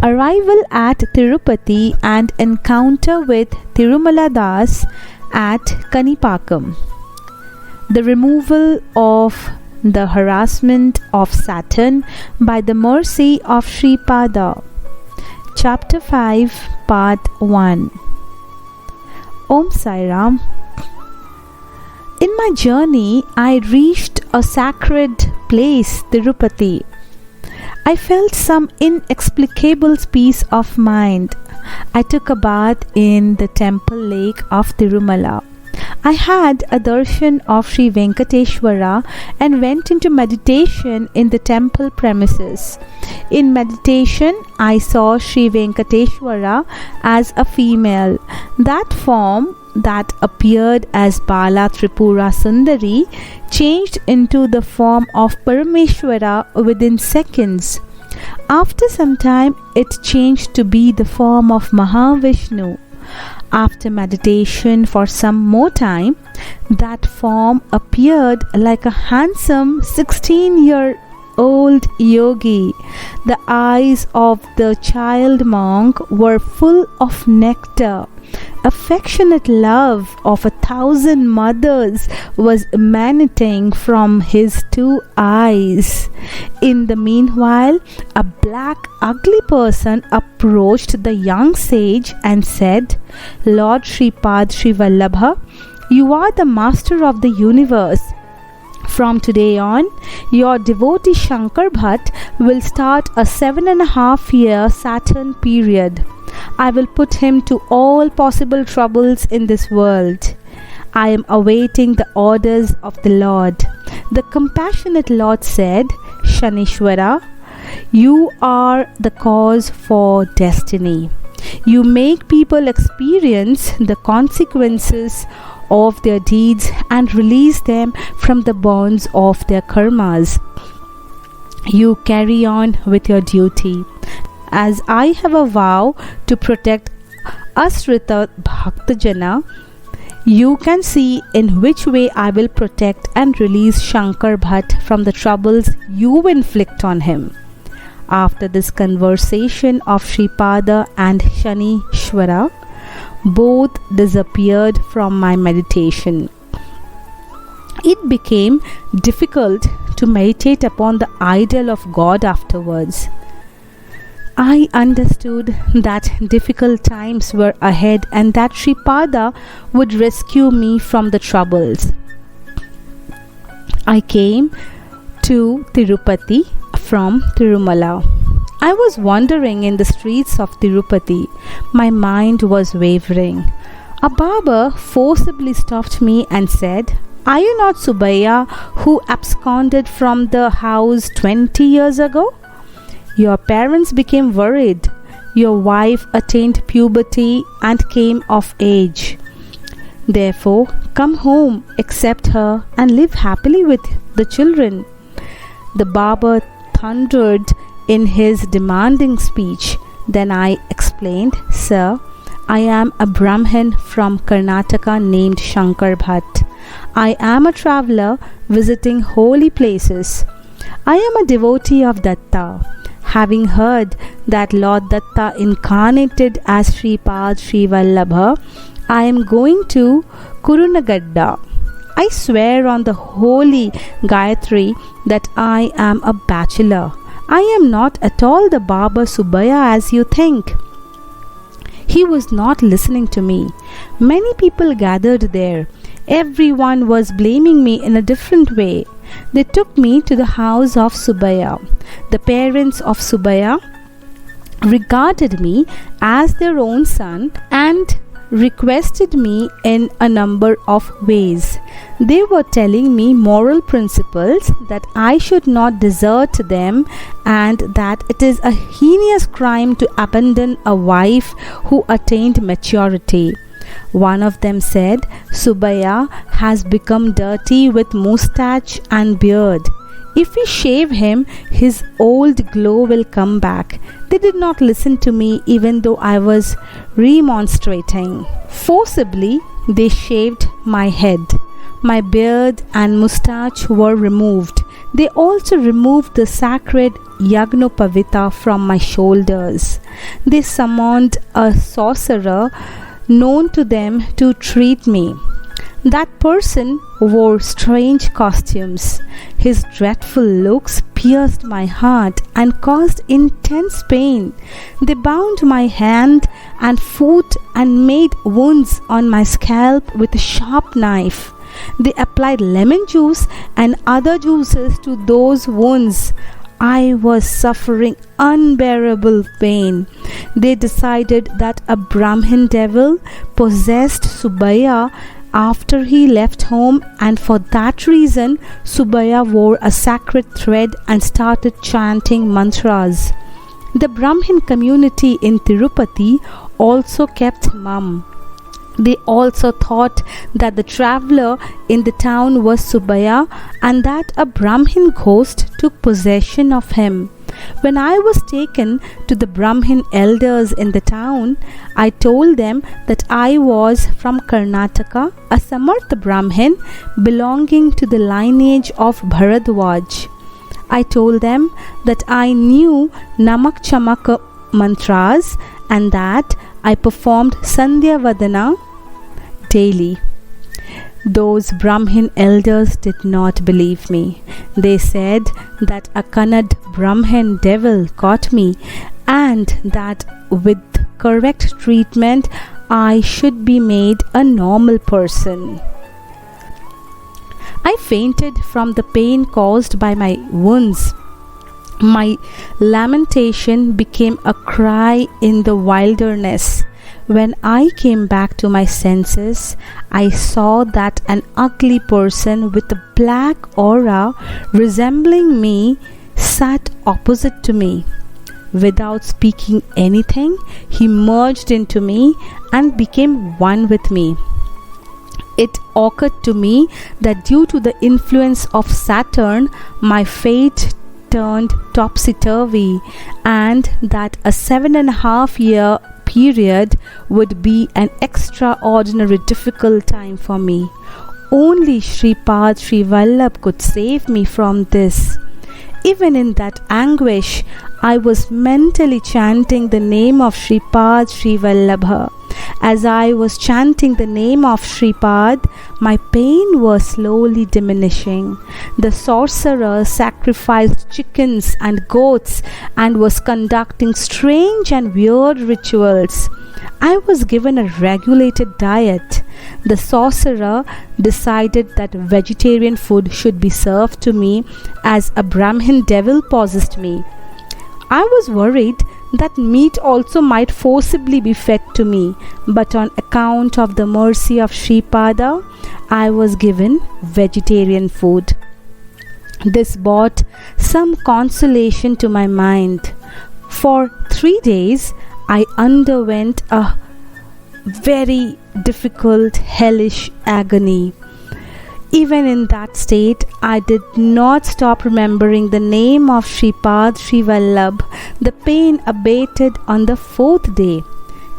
Arrival at Tirupati and encounter with Tirumala Das at Kanipakam. The removal of the harassment of Saturn by the mercy of Sripada. Chapter 5, Part 1. Om Sai Ram. In my journey, I reached a sacred place, Tirupati. I felt some inexplicable peace of mind. I took a bath in the temple lake of Tirumala. I had a darshan of Sri Venkateshwara and went into meditation in the temple premises. In meditation, I saw Sri Venkateshwara as a female. That form that appeared as Bala Tripura Sundari changed into the form of Parameshwara within seconds. After some time, it changed to be the form of Mahavishnu. After meditation for some more time, that form appeared like a handsome 16-year-old yogi. The eyes of the child monk were full of nectar. Affectionate love of 1,000 mothers was emanating from his two eyes. In the meanwhile, a black, ugly person approached the young sage and said, "Lord Sripada Srivallabha, you are the master of the universe. From today on, your devotee Shankar Bhatt will start a 7.5-year Saturn period. I will put him to all possible troubles in this world. I am awaiting the orders of the Lord." The compassionate Lord said, "Shanishwara, you are the cause for destiny. You make people experience the consequences of their deeds and release them from the bonds of their karmas. You carry on with your duty. As I have a vow to protect Asrita Bhaktajana, you can see in which way I will protect and release Shankar Bhatt from the troubles you inflict on him." After this conversation of Sripada and Shanishwara, both disappeared from my meditation. It became difficult to meditate upon the idol of God afterwards. I understood that difficult times were ahead and that Sripada would rescue me from the troubles. I came to Tirupati from Tirumala. I was wandering in the streets of Tirupati. My mind was wavering. A barber forcibly stopped me and said, "Are you not Subaya who absconded from the house 20 years ago? Your parents became worried. Your wife attained puberty and came of age. Therefore, come home, accept her, and live happily with the children." The barber thundered in his demanding speech. Then I explained, "Sir, I am a Brahmin from Karnataka named Shankar Bhatt. I am a traveler visiting holy places. I am a devotee of Datta. Having heard that Lord Datta incarnated as Sripada Srivallabha, I am going to Kurunagadda. I swear on the holy Gayatri that I am a bachelor. I am not at all the Baba Subaya as you think." He was not listening to me. Many people gathered there. Everyone was blaming me in a different way. They took me to the house of Subaya. The parents of Subaya regarded me as their own son and requested me in a number of ways. They were telling me moral principles, that I should not desert them and that it is a heinous crime to abandon a wife who attained maturity. One of them said, "Subaya has become dirty with moustache and beard. If we shave him, his old glow will come back." They did not listen to me even though I was remonstrating. Forcibly, they shaved my head. My beard and moustache were removed. They also removed the sacred Yagnopavita from my shoulders. They summoned a sorcerer known to them to treat me. That person wore strange costumes. His dreadful looks pierced my heart and caused intense pain. They bound my hand and foot and made wounds on my scalp with a sharp knife. They applied lemon juice and other juices to those wounds. I was suffering unbearable pain. They decided that a Brahmin devil possessed Subaya after he left home, and for that reason Subaya wore a sacred thread and started chanting mantras. The Brahmin community in Tirupati also kept mum. They also thought that the traveller in the town was Subaya and that a Brahmin ghost took possession of him. When I was taken to the Brahmin elders in the town, I told them that I was from Karnataka, a Samartha Brahmin belonging to the lineage of Bharadwaj. I told them that I knew Namak Chamak mantras and that I performed Sandhya Vadana daily. Those Brahmin elders did not believe me. They said that a Kannad Brahmin devil caught me and that with correct treatment I should be made a normal person. I fainted from the pain caused by my wounds. My lamentation became a cry in the wilderness. When I came back to my senses, I saw that an ugly person with a black aura resembling me sat opposite to me. Without speaking anything, he merged into me and became one with me. It occurred to me that due to the influence of Saturn, my fate turned topsy-turvy and that a 7.5-year period would be an extraordinary difficult time for me. Only Sripada Srivallabha could save me from this. Even in that anguish, I was mentally chanting the name of Sripada Srivallabha. As I was chanting the name of Sripad, my pain was slowly diminishing. The sorcerer sacrificed chickens and goats and was conducting strange and weird rituals. I was given a regulated diet. The sorcerer decided that vegetarian food should be served to me as a Brahmin devil possessed me. I was worried that meat also might forcibly be fed to me, but on account of the mercy of Sripada, I was given vegetarian food. This brought some consolation to my mind. For 3 days, I underwent a very difficult, hellish agony. Even in that state, I did not stop remembering the name of Sripada Srivallabha. The pain abated on the 4th day.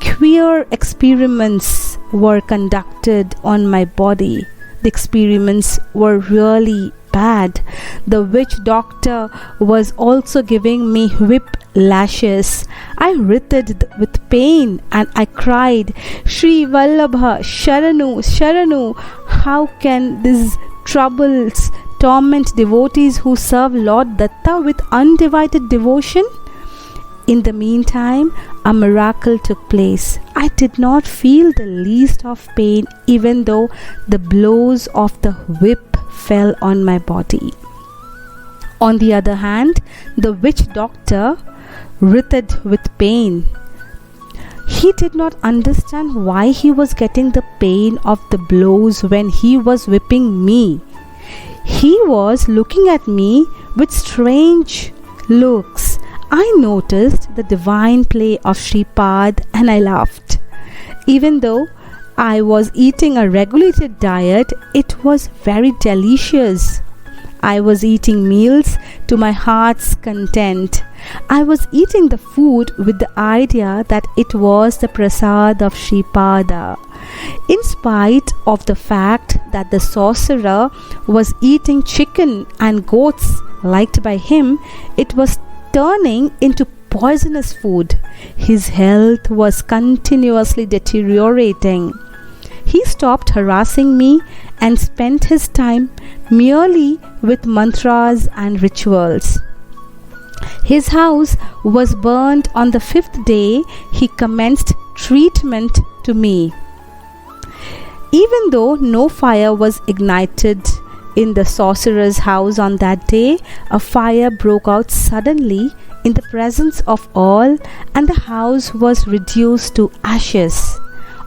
Queer experiments were conducted on my body. The experiments were really bad. The witch doctor was also giving me whip lashes. I writhed with pain and I cried, Sri Vallabha, Sharanu, Sharanu. How can these troubles torment devotees who serve Lord Datta with undivided devotion? In the meantime, a miracle took place. I did not feel the least of pain, even though the blows of the whip fell on my body. On the other hand, the witch doctor writhed with pain. He did not understand why he was getting the pain of the blows when he was whipping me. He was looking at me with strange looks. I noticed the divine play of Sripad and I laughed. Even though I was eating a regulated diet, it was very delicious. I was eating meals to my heart's content. I was eating the food with the idea that it was the prasad of Sripada. In spite of the fact that the sorcerer was eating chicken and goats liked by him, it was turning into poisonous food. His health was continuously deteriorating. He stopped harassing me and spent his time merely with mantras and rituals. His house was burned on the 5th day he commenced treatment to me. Even though no fire was ignited in the sorcerer's house on that day, a fire broke out suddenly in the presence of all, and the house was reduced to ashes.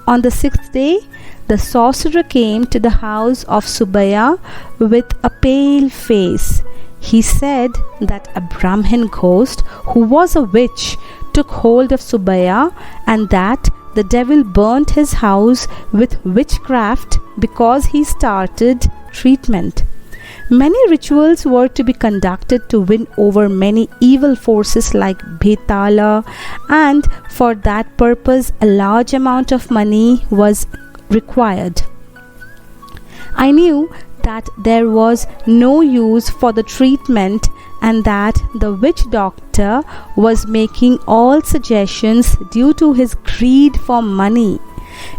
On the 6th day, the sorcerer came to the house of Subaya with a pale face. He said that a Brahmin ghost who was a witch took hold of Subaya and that the devil burnt his house with witchcraft because he started treatment. Many rituals were to be conducted to win over many evil forces like Bhetala, and for that purpose a large amount of money was required. I knew that there was no use for the treatment and that the witch doctor was making all suggestions due to his greed for money.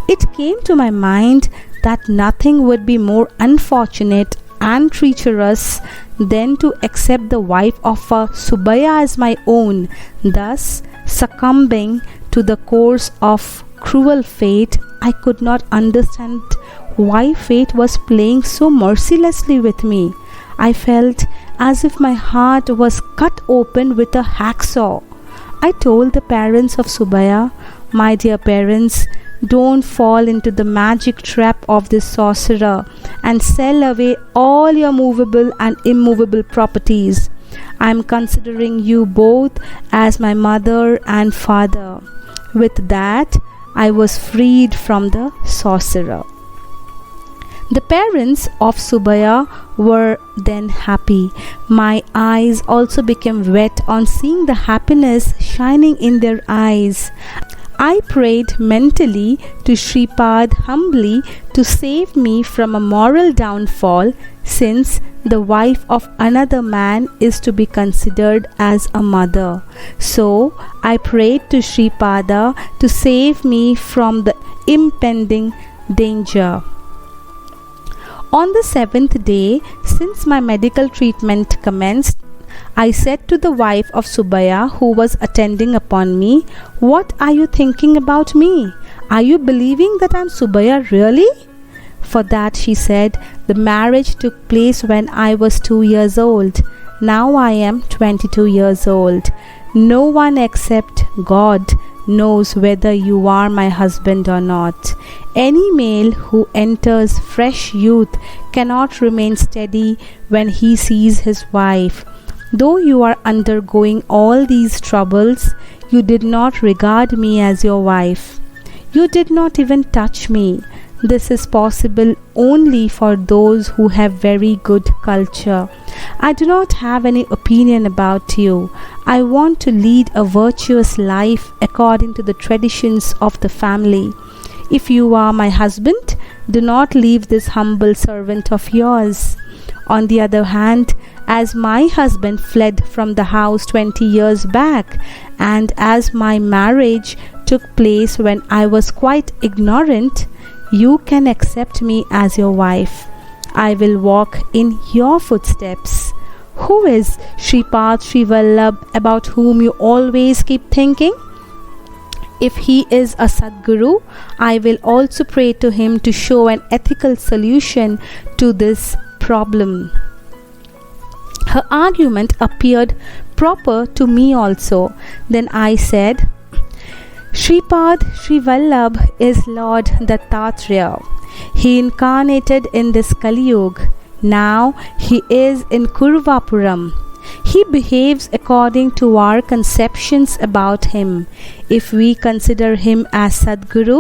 It came to my mind that nothing would be more unfortunate and treacherous than to accept the wife of a Subaya as my own, thus succumbing to the course of cruel fate. I could not understand why fate was playing so mercilessly with me. I felt as if my heart was cut open with a hacksaw. I told the parents of Subaya, "My dear parents, don't fall into the magic trap of this sorcerer and sell away all your movable and immovable properties. I am considering you both as my mother and father." With that, I was freed from the sorcerer. The parents of Subaya were then happy. My eyes also became wet on seeing the happiness shining in their eyes. I prayed mentally to Sripad humbly to save me from a moral downfall, since the wife of another man is to be considered as a mother. So I prayed to Sripada to save me from the impending danger. On the 7th day, since my medical treatment commenced, I said to the wife of Subaya who was attending upon me, "What are you thinking about me? Are you believing that I am Subaya really?" For that she said, "The marriage took place when I was 2 years old. Now I am 22 years old. No one except God knows whether you are my husband or not. Any male who enters fresh youth cannot remain steady when he sees his wife. Though you are undergoing all these troubles, you did not regard me as your wife. You did not even touch me. This is possible only for those who have very good culture. I do not have any opinion about you. I want to lead a virtuous life according to the traditions of the family. If you are my husband, do not leave this humble servant of yours." On the other hand, as my husband fled from the house 20 years back, and as my marriage took place when I was quite ignorant, you can accept me as your wife. I will walk in your footsteps. Who is Sripada Srivallabha about whom you always keep thinking? If he is a satguru, I will also pray to him to show an ethical solution to this problem. Her argument appeared proper to me also. Then I said, "Sripada Srivallabha is Lord Dattatreya. He incarnated in this Kali Yuga. Now he is in Kurvapuram. He behaves according to our conceptions about him. If we consider him as Sadguru,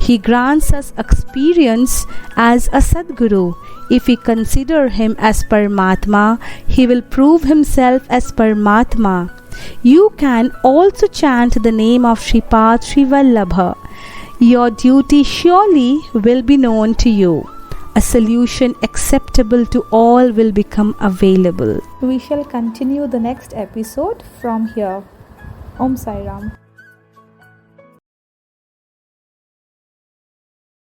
he grants us experience as a Sadguru. If we consider him as Paramatma, he will prove himself as Paramatma. You can also chant the name of Sripada Srivallabha. Your duty surely will be known to you. A solution acceptable to all will become available. We shall continue the next episode from here. Om Sai Ram.